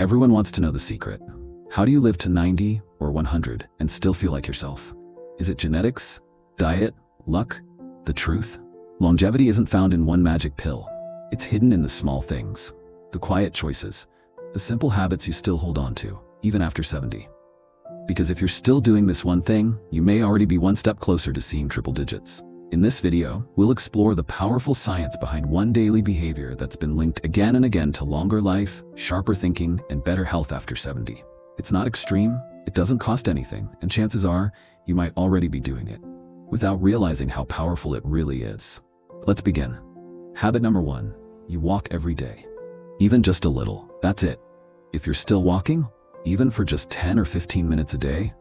Everyone wants to know the secret. How do you live to 90 or 100 and still feel like yourself? Is it genetics, diet, luck, the truth? Longevity isn't found in one magic pill. It's hidden in the small things, the quiet choices, the simple habits you still hold on to, even after 70. Because if you're still doing this one thing, you may already be one step closer to seeing triple digits. In this video, we'll explore the powerful science behind one daily behavior that's been linked again and again to longer life, sharper thinking, and better health after 70. It's not extreme, it doesn't cost anything, and chances are, you might already be doing it, without realizing how powerful it really is. Let's begin. Habit number 1, you walk every day. Even just a little, that's it. If you're still walking, even for just 10 or 15 minutes a day,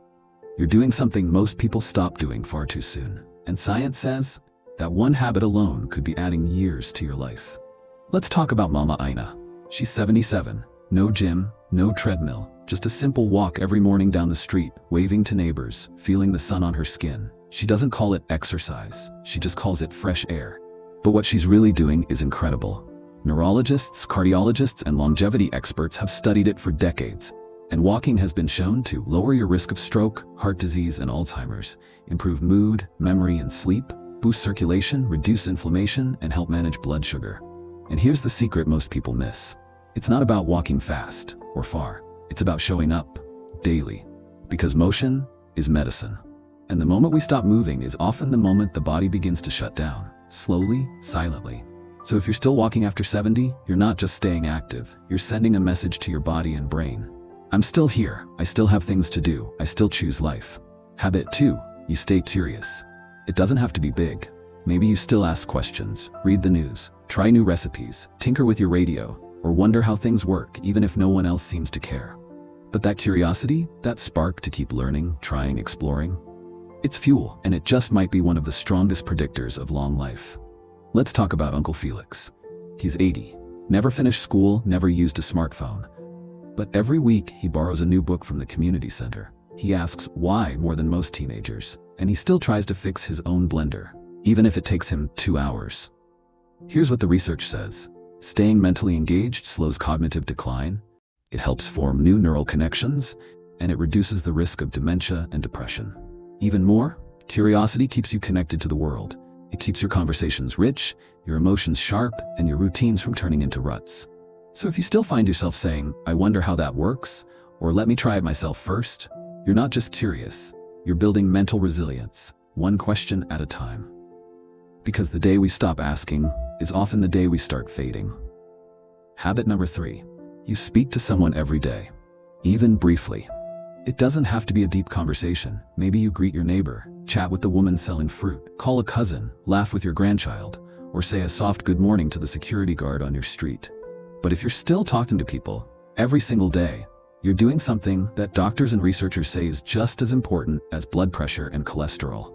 you're doing something most people stop doing far too soon. And science says that one habit alone could be adding years to your life. Let's talk about Mama Ina. She's 77, no gym, no treadmill, just a simple walk every morning down the street, waving to neighbors, feeling the sun on her skin. She doesn't call it exercise, she just calls it fresh air. But what she's really doing is incredible. Neurologists, cardiologists, and longevity experts have studied it for decades, and walking has been shown to lower your risk of stroke, heart disease, and Alzheimer's, improve mood, memory, and sleep, boost circulation, reduce inflammation, and help manage blood sugar. And here's the secret most people miss. It's not about walking fast or far. It's about showing up daily. Because motion is medicine. And the moment we stop moving is often the moment the body begins to shut down, slowly, silently. So if you're still walking after 70, you're not just staying active, you're sending a message to your body and brain. I'm still here, I still have things to do, I still choose life. Habit 2, you stay curious. It doesn't have to be big. Maybe you still ask questions, read the news, try new recipes, tinker with your radio, or wonder how things work even if no one else seems to care. But that curiosity, that spark to keep learning, trying, exploring, it's fuel, and it just might be one of the strongest predictors of long life. Let's talk about Uncle Felix. He's 80, never finished school, never used a smartphone. But every week he borrows a new book from the community center. He asks why more than most teenagers, and he still tries to fix his own blender, even if it takes him 2 hours. Here's what the research says. Staying mentally engaged slows cognitive decline, it helps form new neural connections, and it reduces the risk of dementia and depression. Even more, curiosity keeps you connected to the world. It keeps your conversations rich, your emotions sharp, and your routines from turning into ruts. So if you still find yourself saying, I wonder how that works, or let me try it myself first, you're not just curious, you're building mental resilience, one question at a time. Because the day we stop asking is often the day we start fading. Habit number 3, you speak to someone every day, even briefly. It doesn't have to be a deep conversation. Maybe you greet your neighbor, chat with the woman selling fruit, call a cousin, laugh with your grandchild, or say a soft good morning to the security guard on your street. But if you're still talking to people every single day, you're doing something that doctors and researchers say is just as important as blood pressure and cholesterol.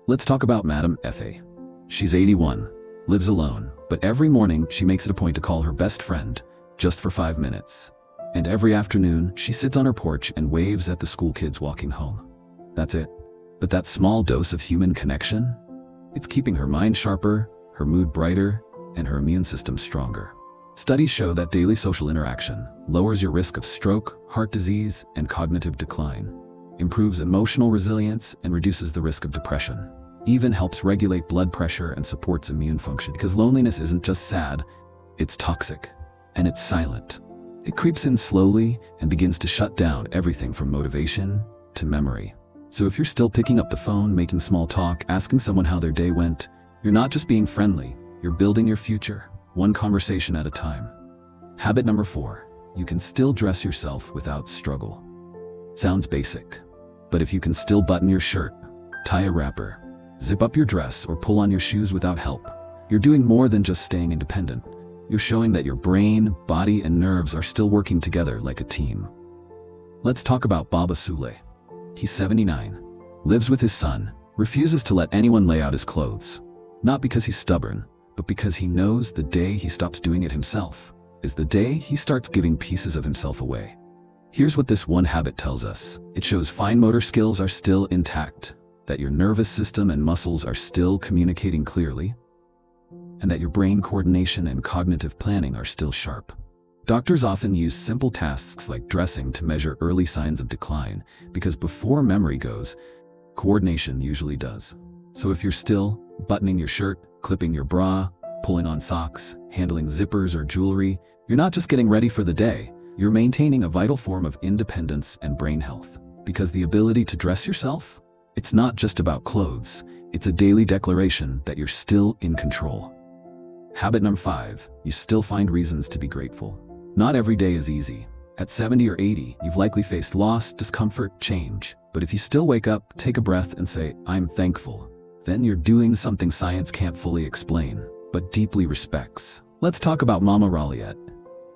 Let's talk about Madame Effie. She's 81, lives alone, but every morning she makes it a point to call her best friend, just for 5 minutes. And every afternoon, she sits on her porch and waves at the school kids walking home. That's it. But that small dose of human connection, it's keeping her mind sharper, her mood brighter, and her immune system stronger. Studies show that daily social interaction lowers your risk of stroke, heart disease, and cognitive decline, improves emotional resilience, and reduces the risk of depression, even helps regulate blood pressure and supports immune function. Because loneliness isn't just sad, it's toxic, and it's silent. It creeps in slowly and begins to shut down everything from motivation to memory. So if you're still picking up the phone, making small talk, asking someone how their day went, you're not just being friendly, you're building your future, one conversation at a time. Habit number 4, you can still dress yourself without struggle. Sounds basic, but if you can still button your shirt, tie a wrapper, zip up your dress, or pull on your shoes without help, you're doing more than just staying independent. You're showing that your brain, body, and nerves are still working together like a team. Let's talk about Baba Sule. He's 79, lives with his son, refuses to let anyone lay out his clothes. Not because he's stubborn, but because he knows the day he stops doing it himself is the day he starts giving pieces of himself away. Here's what this one habit tells us. It shows fine motor skills are still intact, that your nervous system and muscles are still communicating clearly, and that your brain coordination and cognitive planning are still sharp. Doctors often use simple tasks like dressing to measure early signs of decline, because before memory goes, coordination usually does. So if you're still buttoning your shirt, clipping your bra, pulling on socks, handling zippers or jewelry, you're not just getting ready for the day, you're maintaining a vital form of independence and brain health. Because the ability to dress yourself, it's not just about clothes, it's a daily declaration that you're still in control. Habit number 5, you still find reasons to be grateful. Not every day is easy. At 70 or 80, you've likely faced loss, discomfort, change. But if you still wake up, take a breath and say, I'm thankful, then you're doing something science can't fully explain, but deeply respects. Let's talk about Mama Raliette.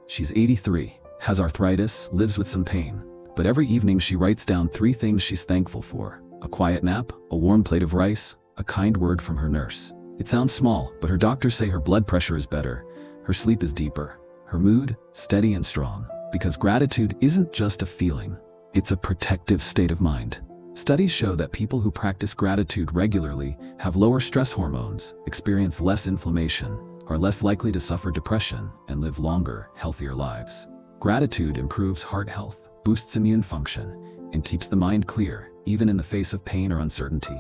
She's 83, has arthritis, lives with some pain. But every evening she writes down 3 things she's thankful for: a quiet nap, a warm plate of rice, a kind word from her nurse. It sounds small, but her doctors say her blood pressure is better, her sleep is deeper, her mood steady and strong. Because gratitude isn't just a feeling, it's a protective state of mind. Studies show that people who practice gratitude regularly have lower stress hormones, experience less inflammation, are less likely to suffer depression, and live longer, healthier lives. Gratitude improves heart health, boosts immune function, and keeps the mind clear, even in the face of pain or uncertainty.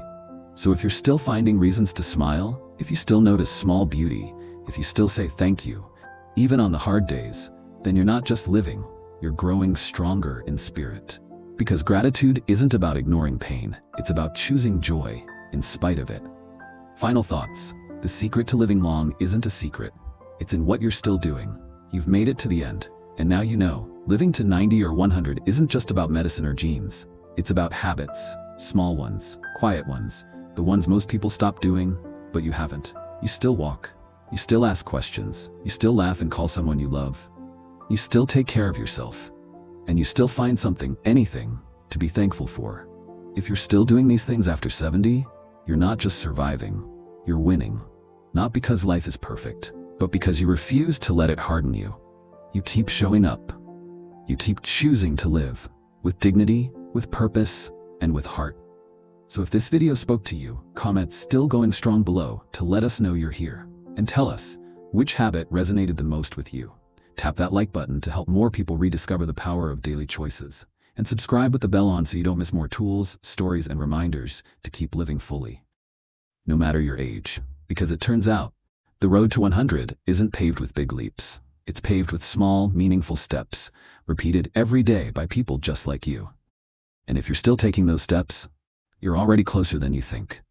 So if you're still finding reasons to smile, if you still notice small beauty, if you still say thank you, even on the hard days, then you're not just living, you're growing stronger in spirit. Because gratitude isn't about ignoring pain, it's about choosing joy in spite of it. Final thoughts. The secret to living long isn't a secret. It's in what you're still doing. You've made it to the end, and now you know, living to 90 or 100 isn't just about medicine or genes. It's about habits, small ones, quiet ones, the ones most people stop doing, but you haven't. You still walk. You still ask questions. You still laugh and call someone you love. You still take care of yourself. And you still find something, anything, to be thankful for. If you're still doing these things after 70, you're not just surviving, you're winning. Not because life is perfect, but because you refuse to let it harden you. You keep showing up. You keep choosing to live with dignity, with purpose, and with heart. So if this video spoke to you, comment "still going strong" below to let us know you're here. And tell us, which habit resonated the most with you? Tap that like button to help more people rediscover the power of daily choices. And subscribe with the bell on so you don't miss more tools, stories, and reminders to keep living fully. No matter your age. Because it turns out, the road to 100 isn't paved with big leaps. It's paved with small, meaningful steps, repeated every day by people just like you. And if you're still taking those steps, you're already closer than you think.